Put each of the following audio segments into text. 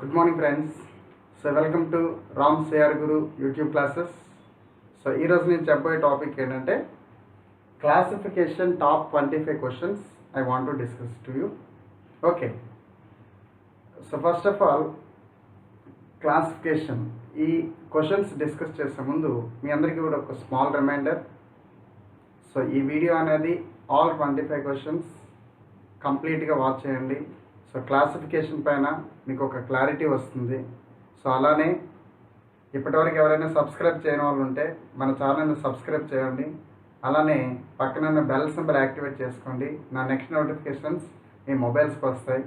Good morning friends. So welcome to Ram CR Guru YouTube classes. So ఈ రోజు నేను చెప్పే టాపిక్ ఏంటంటే classification top 25 questions I want to discuss to you. Okay, so first of all classification ఈ questions discuss చేసే ముందు మీ అందరికీ కూడా ఒక స్మాల్ రిమైండర్. సో ఈ వీడియో అనేది ఆల్ 25 క్వశ్చన్స్ కంప్లీట్గా వాచ్ చేయండి. సో క్లాసిఫికేషన్ పైన మీకు ఒక క్లారిటీ వస్తుంది. సో అలానే ఇప్పటివరకు ఎవరైనా సబ్స్క్రైబ్ చేయని వాళ్ళు ఉంటే మన ఛానల్ని సబ్స్క్రైబ్ చేయండి. అలానే పక్కన బెల్ సింబల్ యాక్టివేట్ చేసుకోండి. నా నెక్స్ట్ నోటిఫికేషన్స్ మీ మొబైల్స్కి వస్తాయి.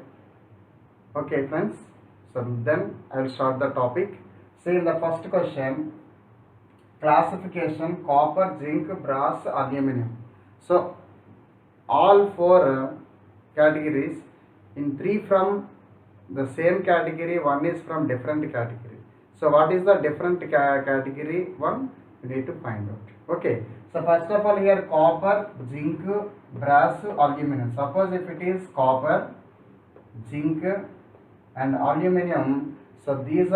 Okay friends, so then I will start the topic. So in the first question, classification copper, zinc, brass, aluminum. So all four categories, in three from the same category, one is from different category. So what is the different category one? You need to find out. Okay, so first of all here copper, zinc, brass, aluminum. Suppose if it is copper, zinc and aluminum, so these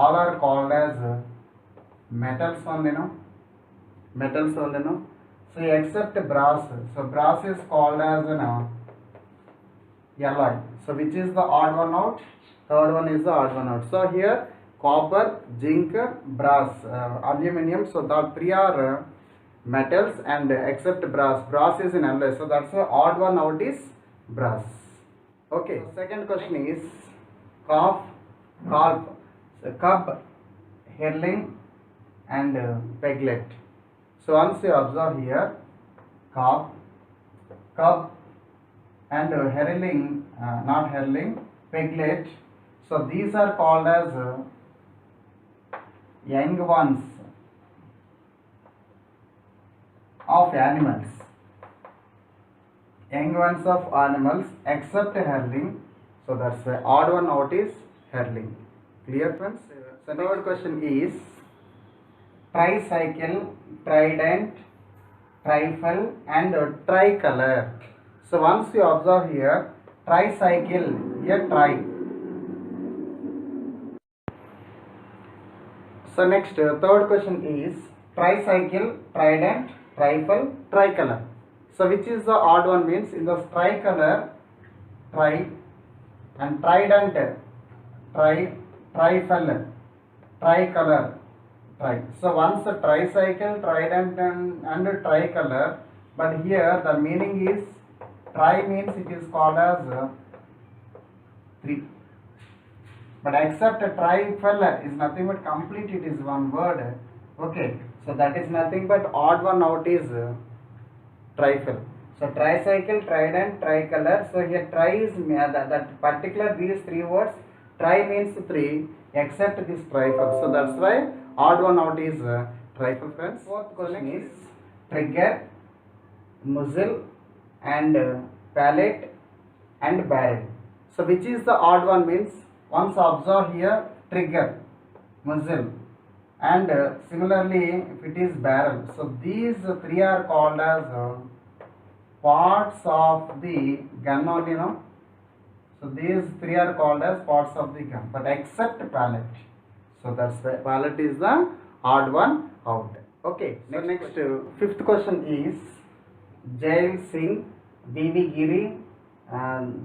all are called as metals only, no? Metals only, no? So except brass, so brass is called as an alloy. So which is the odd one out? Third one is the odd one out. So here copper, zinc, brass, aluminum. So the three are metals, and except brass is an alloy. So that's the odd one out is brass. Okay. So second question is calf, so cub, herring, and peglet. So once you observe here calf, cub, and peglet. So these are called as young ones of animals. Young ones of animals except herring. So that's the odd one out is herring. Clear friends? So third question is tricycle, trident, trifle, and tricolor. So once you observe here tricycle, here tri. So next third question is tricycle, trident, trifle, tricolor. So which is the odd one? Means in the tricolor tri, and trident trifle, tricolor tri. So once a tricycle, trident, and tricolor, but here the meaning is tri means it is called as three, but except a trifle is nothing but complete, it is one word. Okay, so that is nothing but odd one out is trifle. So tricycle, trident, tricolor. So here tri is that particular these three words. Tri means three except this trifle. So that's why odd one out is trifle friends. Fourth question is trigger, muzzle, and pallet, and barrel. So which is the odd one? Means once observe here trigger, muzzle, and similarly if it is barrel. So these three are called as parts of the gun only, no? So these three are called as parts of the gun, but except pallet. So that's the pallet is the odd one out. Okay, so next fifth question is Jail Singh, B.V. Giri,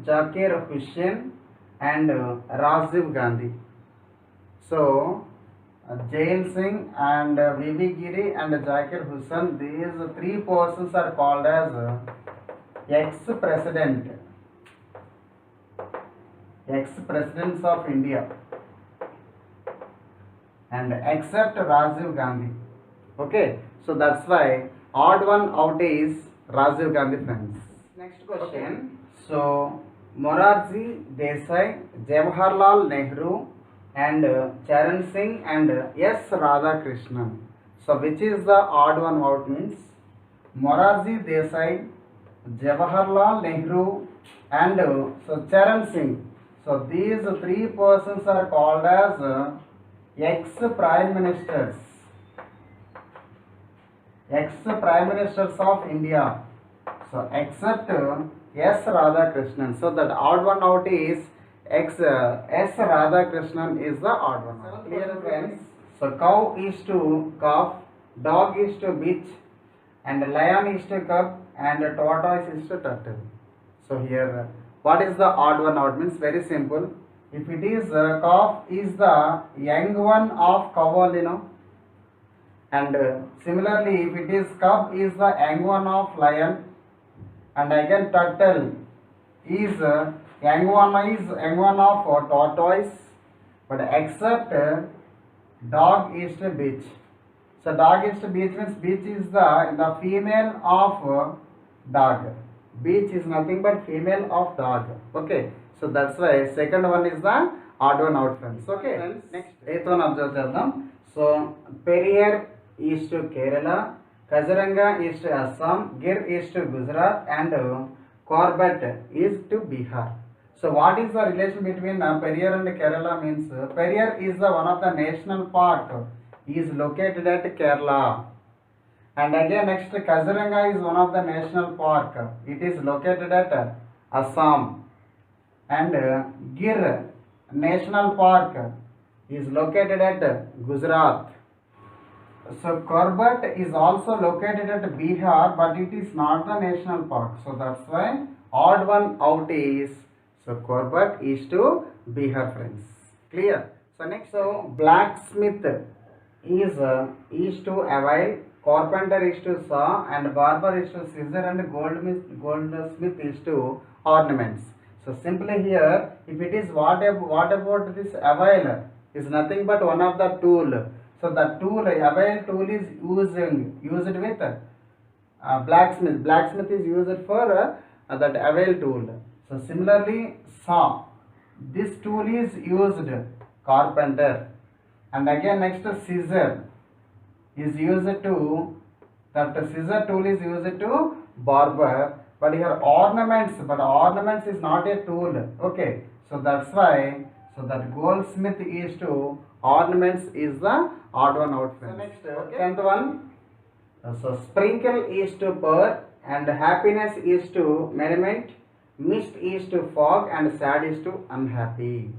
Zakir Hussain, and Rajiv Gandhi. So Jail Singh and V.V. Giri and Zakir Hussain, these three persons are called as ex-presidents of India, and except Rajiv Gandhi. Okay, so that's why odd one out is Rajiv Gandhi friends. Next question. Okay. So Morarji Desai, Jawaharlal Nehru, and Charan Singh, and S. Radhakrishnan. So which is the odd one out? Means Morarji Desai, Jawaharlal Nehru, and so Charan Singh. So these three persons are called as ex-prime ministers of India. So except S. Radhakrishnan. So that odd one out is S Radhakrishnan is the odd one out. Clear friends? So cow is to calf, dog is to bitch, and lion is to cub, and tortoise is to turtle. So here, what is the odd one out means? Very simple. If it is calf is the young one of cow only, no? And similarly, if it is cub is the young one of lion, and again turtle is young one of tortoise, but except dog is to bitch. So dog is to bitch means bitch is the female of dog. Bitch is nothing but female of dog. Okay. So that's why second one is the odd one out friends. Okay. Friends, next eighth one observe chedam. So Periyar is to Kerala, Kaziranga is to Assam, Gir is to Gujarat, and Corbett is to Bihar. So what is the relation between Periyar and Kerala means? Periyar is the one of the national park is located at Kerala. And again next Kaziranga is one of the national park. It is located at Assam. And Gir National Park is located at Gujarat. So Corbett is also located at Bihar, but it is not the national park. So that's why odd one out is, so Corbett is to Bihar friends. Clear? So next, so blacksmith is to avail, carpenter is to saw, and barber is to scissor, and goldsmith is to ornaments. So simply here, if it is what about this avail is nothing but one of the tool. So the tool, avail tool is used with blacksmith. Blacksmith is used for that avail tool. So similarly, saw. This tool is used carpenter. And again next scissor is used to, that scissor tool is used to barber. But here ornaments, but ornaments is not a tool. Okay. So that's why, so that goldsmith is to ornaments is the odd one out. So next, okay. 10th one. So sprinkle is to pour, and happiness is to merriment, mist is to fog, and sad is to unhappy.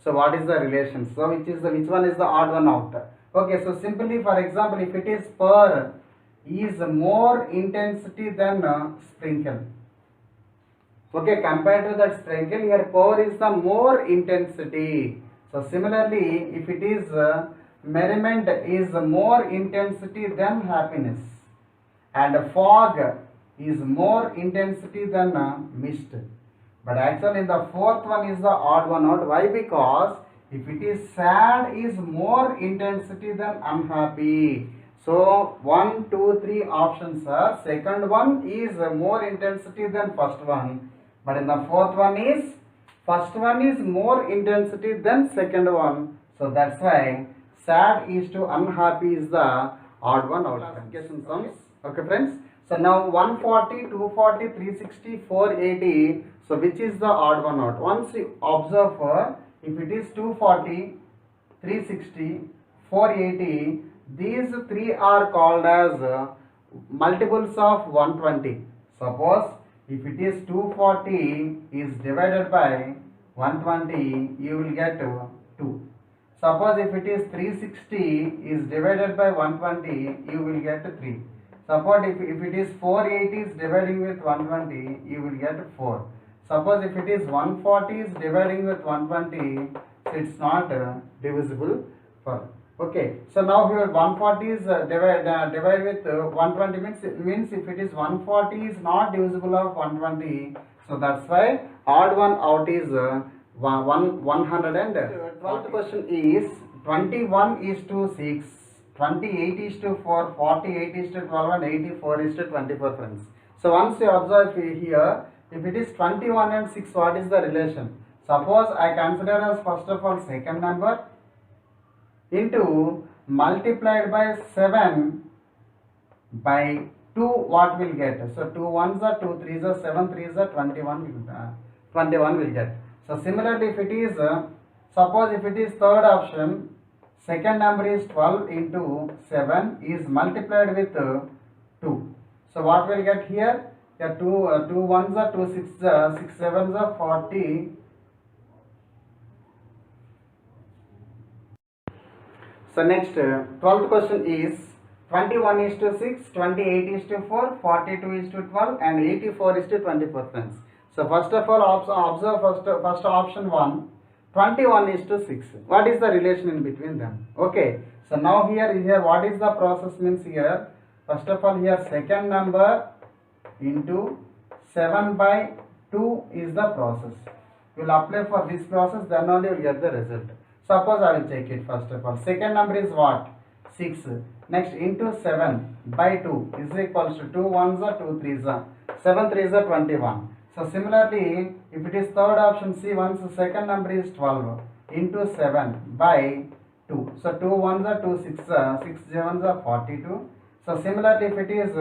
So what is the relation? So which one is the odd one out? Okay, so simply for example, if it is pour is more intensity than sprinkle. Okay, compared to that sprinkle, here pour is the more intensity. So similarly, if it is merriment is more intensity than happiness, and fog is more intensity than mist. But actually the fourth one is the odd one out. Why? Because if it is sad is more intensity than unhappy. So 1, 2, 3 options are, second one is more intensity than first one. But in the fourth one is, first one is more intensity than second one. So that's why sad is to unhappy is the odd one out. Classification sums. Okay friends. So now 140, 240, 360, 480. So which is the odd one out? Once you observe if it is 240, 360, 480, these three are called as multiples of 120. Suppose if it is 240 is divided by 120, you will get 2. Suppose if it is 360 is divided by 120, you will get 3. Suppose if it is 480 is dividing with 120, you will get 4. Suppose if it is 140 is dividing with 120, so it's not divisible for. Okay, so now here 140 is divide with 120 means if it is 140 is not divisible of 120. So that's why odd one out is 100. And 12th question is 21 is to 6, 28 is to 4, 48 is to 12, and 84 is to 24 friends. So once you observe here, if it is 21 and 6, what is the relation? Suppose I consider as first of all second number into multiplied by 7 by 2, what will get? So 2 1s are 2 3s are 7 3s are 21 will get. So similarly, if it is suppose if it is third option, second number is 12 into 7 is multiplied with 2. So what will get here? Yeah, 2 1s are 2 6 6 7s are 40. So next 12th question is 21 is to 6, 28 is to 4, 42 is to 12 and 84 is to 24 friends. So first of all observe first option 1, 21 is to 6. What is the relation in between them? Okay. So now here what is the process means here? First of all here second number into 7 by 2 is the process. You will apply for this process, then only you will get the result. Suppose I will take it first of all. Second number is what? 6. Next into 7 by 2 is equals to 2 ones are 2 threes are 7 threes are 21. So similarly, if it is third option C, once the second number is 12 into 7 by 2. So 2 ones are 2 6 6 sevens are 42. So similarly, if it is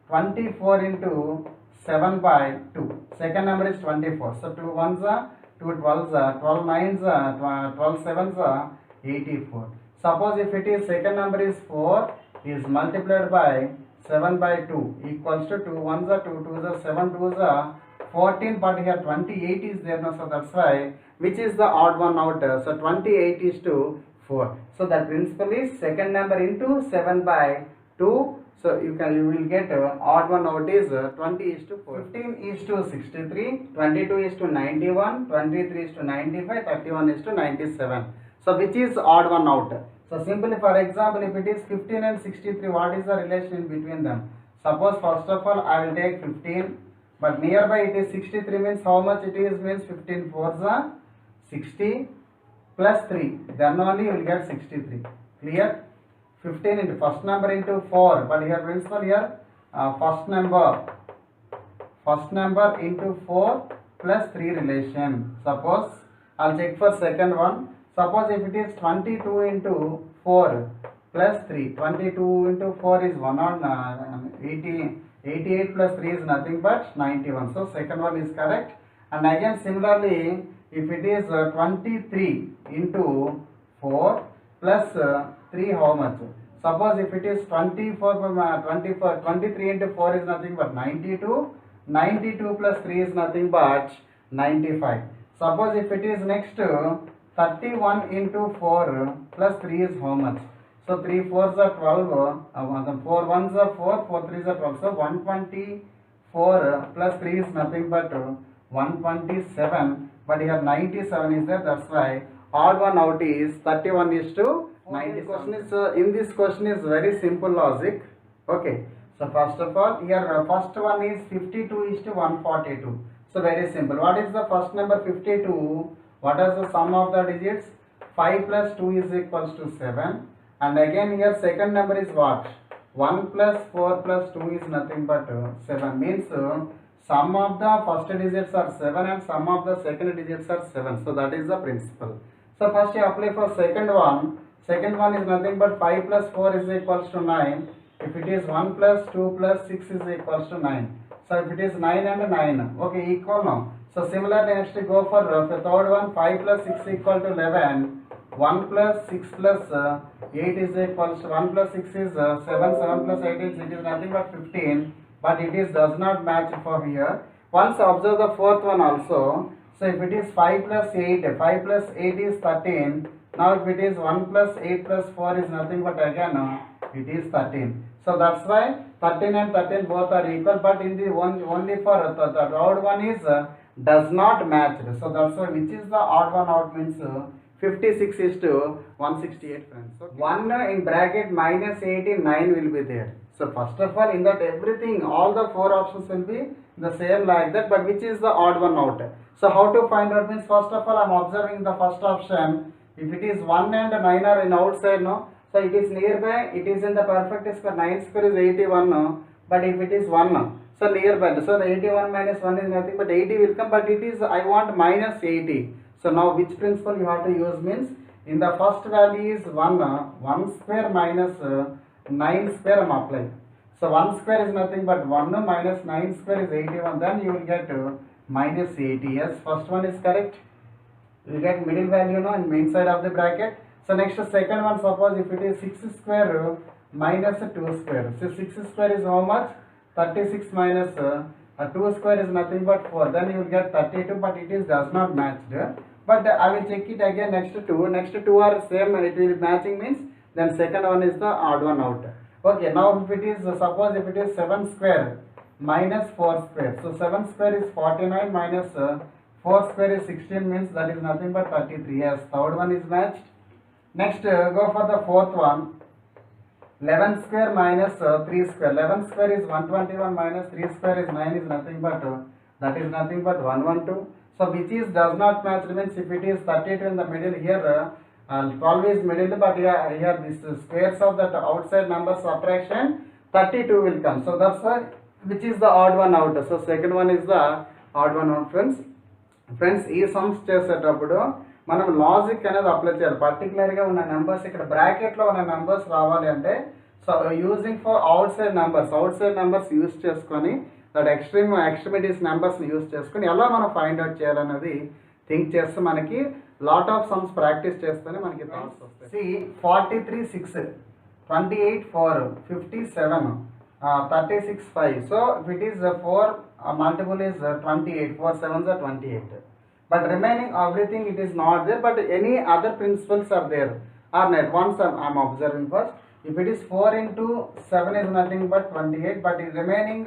24 into 7 by 2, second number is 24. So 2 ones are 2 12s are 12 nines are 12 sevens are 84. Suppose if it is second number is 4 is multiplied by 7 by 2 equals to 2 ones are 2 2s are 7 2s are 14, but here 28 is there now, so that's why which is the odd one out. So 28 is to 4. So the principle is second number into 7 by 2. So you will get odd one out is 20 is to 4. 15 is to 63, 22 is to 91, 23 is to 95, 31 is to 97. So which is odd one out? So simply for example, if it is 15 and 63, what is the relation in between them? Suppose first of all I will take 15, but nearby it is 63 means how much it is means 15 fours are 60 plus 3, then only you will get 63. Clear? 15 into first number into 4, but here principle here first number into 4 plus 3 relation. Suppose I'll check for second one. Suppose if it is 22 into 4 plus 3, 22 into 4 is 88 plus 3 is nothing but 91. So second one is correct. And again similarly, if it is 23 into 4 plus 3, how much? Suppose if it is 23 into 4 is nothing but 92. 92 plus 3 is nothing but 95. Suppose if it is next 31 into 4 plus 3 is how much? So 3 4s are 12, 4 1s are 4, 4 3s are 12. So 124 plus 3 is nothing but 127. But here 97 is there, that's why odd one out is 31 is to 90. Question is in this question is very simple logic. Okay, so first of all here first one is 52 is to 142. So very simple. What is the first number 52? What is the sum of the digits? 5 plus 2 is equals to 7. And again here second number is what? 1 plus 4 plus 2 is nothing but 7. Means sum of the first digits are 7 and sum of the second digits are 7. So that is the principle. So first you apply for second one. Second one is nothing but 5 plus 4 is equals to 9. If it is 1 plus 2 plus 6 is equals to 9. So if it is 9 and 9, okay, equal now. So similarly next we go for the third one, 5 plus 6 equal to 11. 1 plus 6 plus 8 is equals to 1 plus 6 is 7, 7 plus 8 is it is nothing but 15. But it is does not match for here. Once observe the fourth one also. So if it is 5 plus 8, 5 plus 8 is 13. Now if it is 1 plus 8 plus 4 is nothing but again it is 13. So that's why 13 and 13 both are equal, but in the one only for the odd one is does not match. So that's why which is the odd one out means 56 is to 168 friends. So 1 in bracket minus 89 will be there. So first of all in that everything all the 4 options will be the same like that, but which is the odd one out. So how to find out means first of all I am observing the first option. If it is 1 and 9 are in outside, no, so it is nearby, it is in the perfect square, 9 square is 81, no, but if it is 1, no, so nearby, so the 81 minus 1 is nothing but 80 will come, but it is, I want minus 80. So now which principle you have to use means, in the first value is 1 square minus 9 square I am applying. So 1 square is nothing but 1 minus 9 square is 81, then you will get minus 80. Yes, first one is correct. You will get middle value now in main side of the bracket. So next second one, suppose if it is 6 square minus 2 square. So 6 square is how much? 36 minus 2 square is nothing but 4. Then you will get 32, but it is does not match. But I will check it again next 2. Next 2 are same and it will be matching means then second one is the odd one out. Okay, now if it is, suppose if it is 7 square minus 4 square, so 7 square is 49 minus 4 square is 16, means that is nothing but 33. Yes, third one is matched. Next, go for the fourth one. 11 square minus 3 square. 11 square is 121 minus 3 square is 9, is nothing but that is nothing but 112. So which is does not match, means if it is 32 in the middle, here 12 is middle, but here this squares of that outside number subtraction 32 will come. So that's why which is the odd one out. So second one is the odd one out, friends. ఈ sums చేసేటప్పుడు మనం logic అనేది apply చేయాలి. పర్టికులర్గా ఉన్న numbers ఇక్కడ బ్రాకెట్లో ఉన్న నెంబర్స్ రావాలి అంటే, so using for out side numbers use చేసుకొని దట్ ఎక్స్ట్రీమిటీస్ నెంబర్స్ని యూజ్ చేసుకొని ఎలా మనం ఫైండ్ అవుట్ చేయాలనేది థింక్ చేస్తే మనకి లాట్ ఆఫ్ సమ్స్ ప్రాక్టీస్ చేస్తేనే మనకి థాట్స్ వస్తాయి. C 43 6, 28 4, 57, 36 5. So if it is 4 multiple is 28, 4 7s are 28. But remaining everything it is not there, but any other principles are there or not. Once I am observing first. If it is 4 into 7 is nothing but 28, but the remaining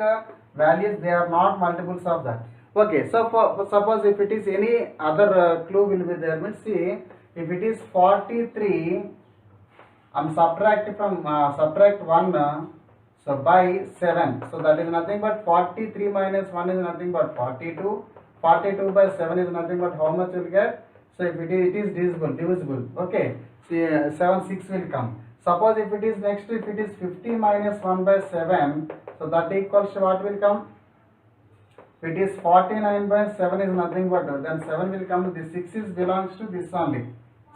values they are not multiples of that. Okay, so for suppose if it is any other clue will be there. Means see, if it is 43, I am subtract 1. So by 7, so that is nothing but 43 minus 1 is nothing but 42. 42 by 7 is nothing but how much you will get? So if it is divisible. Okay, so 7 6 will come. Suppose if it is next, if it is 50 minus 1 by 7, so that equals to what will come? If it is 49 by 7 is nothing but, then 7 will come. This 6 is belongs to this only,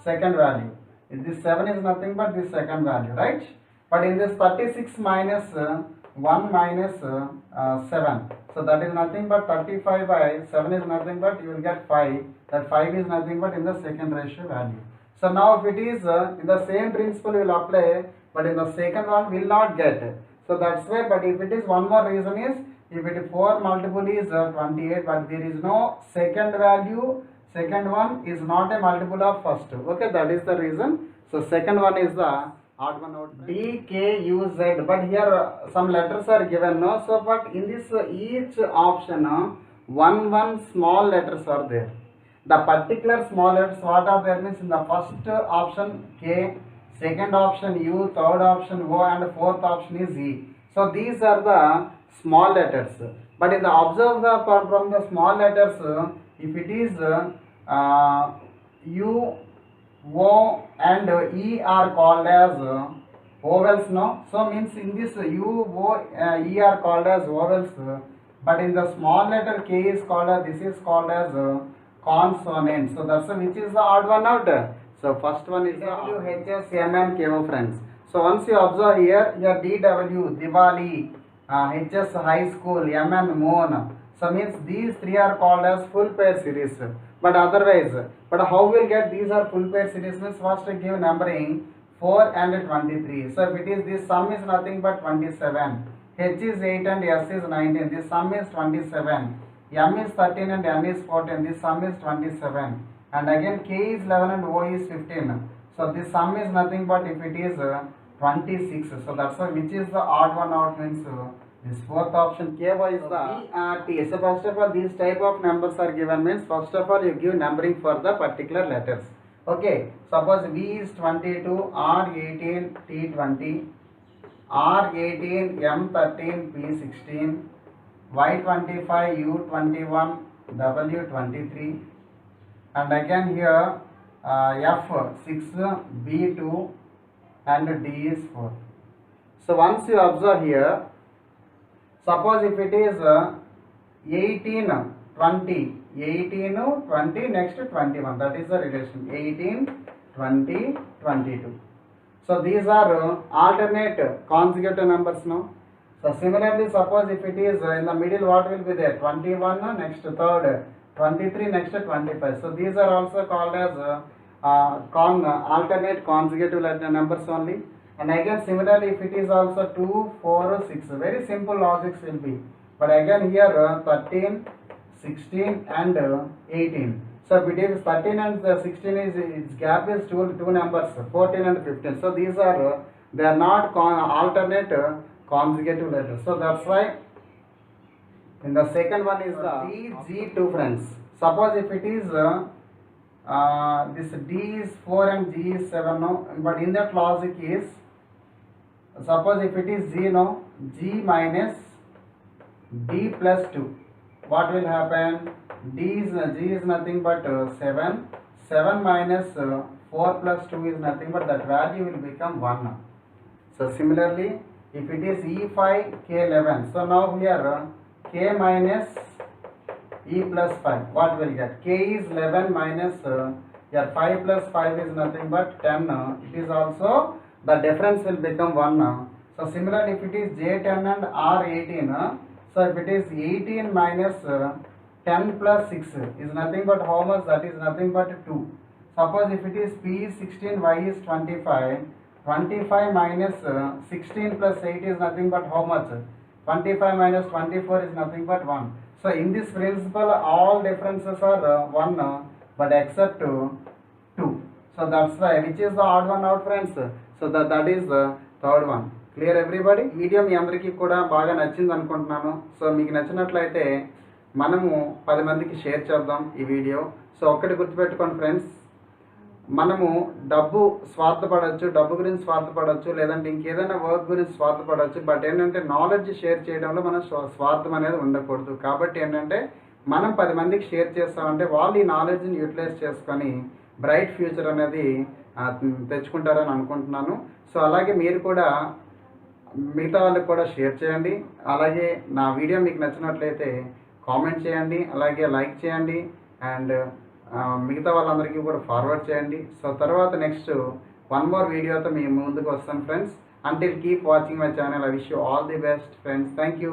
second value. If this 7 is nothing but this second value, right? But in this 36 minus 1 minus 7, so that is nothing but 35 by 7 is nothing but you will get 5. That 5 is nothing but in the second ratio value. So now if it is in the same principle will apply, but in the second one will not get. So that's why. But if it is one more reason is, if it is 4 multiple is 28, but there is no second value. Second one is not a multiple of first. Okay, that is the reason. So second one is the odd one out. D, K, U, Z. But here some letters are given, no. So but in this each option, one small letters are there. The particular small letters what are there means in the first option K, second option U, third option O, and fourth option is E. So these are the small letters. But in the observe the from the small letters, if it is U, O and E are called as vowels, no. So means in this U, O, E are called as vowels, but in the small letter K is called as, this is called as consonant. So that's which is the odd one out. So first one is the W, H, S, M, and K, friends. So once you observe here DW, Diwali, HS, high school, MN, moon. So means these three are called as full pair series. But otherwise, but how we'll get these are full pair series means first give numbering 4 and 23. So if it is this sum is nothing but 27. H is 8 and S is 19. This sum is 27. M is 13 and N is 14. This sum is 27. And again K is 11 and O is 15. So this sum is nothing but if it is 26. So that's why which is the odd one out means this fourth option K is the T. So first of all these type of numbers are given means first of all you give numbering for the particular letters. Okay, suppose V is 22, R 18, T 20, R 18, M 13, P 16, Y 25, U 21, W 23, and again here F 6, B 2, and D is 4. So once you observe here, suppose if it is 18, 20, 18, 20, next 21, that is the relation 18, 20, 22. So these are alternate consecutive numbers now. So similarly, suppose if it is in the middle, what will be there? 21 next third, 23 next 25. So these are also called as alternate consecutive numbers only. And again similarly, if it is also 2, 4, 6, very simple logics will be. But again here 13, 16 and 18. So between 13 and 16 is its gap is two numbers, 14 and 15. So these are they are not alternate consecutive letters. So that's why in the second one is the DG2 friends. Suppose if it is this D is 4 and G is 7 no, but in that logic is suppose if it is G no, G minus D plus 2. What will happen? G is nothing but 7. 7 minus 4 plus 2 is nothing but that value will become 1. So similarly, if it is E5 K11, so now here K minus E plus 5, what will get? K is 11 minus here 5 plus 5 is nothing but 10. It is also the difference will become 1. So similarly, if it is J10 and R18, so if it is 18 minus 10 plus 6 is nothing but how much? That is nothing but 2. Suppose if it is P is 16, Y is 25. 25 minus 16 plus 8 is nothing but how much? 25 minus 24 is nothing but 1. So in this principle, all differences are 1, but except 2. So that's why, which is the odd one out, friends? So that is the third one. Clear everybody? Video మీ అందరికీ కూడా బాగా నచ్చింది అనుకుంటున్నాను. So మీకు నచ్చినట్లయితే మనము 10 మందికి షేర్ చేద్దాం ఈ వీడియో. సో ఒక్కటి గుర్తుపెట్టుకోండి ఫ్రెండ్స్, మనము డబ్బు స్వార్థపడవచ్చు, డబ్బు గురించి స్వార్థపడవచ్చు, లేదంటే ఇంకేదైనా వర్క్ గురించి స్వార్థపడవచ్చు. బట్ ఏంటంటే నాలెడ్జ్ షేర్ చేయడంలో మనం స్వార్థం అనేది ఉండకూడదు. కాబట్టి ఏంటంటే మనం 10 మందికి షేర్ చేస్తామంటే వాళ్ళు ఈ నాలెడ్జ్ని యూటిలైజ్ చేసుకొని బ్రైట్ ఫ్యూచర్ అనేది తెచ్చుకుంటారని అనుకుంటున్నాను. సో అలాగే మీరు కూడా మిగతా వాళ్ళకి కూడా షేర్ చేయండి. అలాగే నా వీడియో మీకు నచ్చినట్లయితే కామెంట్ చేయండి, అలాగే లైక్ చేయండి, అండ్ మిగతా వాళ్ళందరికీ కూడా ఫార్వర్డ్ చేయండి. సో తర్వాత నెక్స్ట్ వన్ మోర్ వీడియోతో మీ ముందుకు వస్తాను friends. Until keep watching my channel. I wish you all the best friends. Thank you.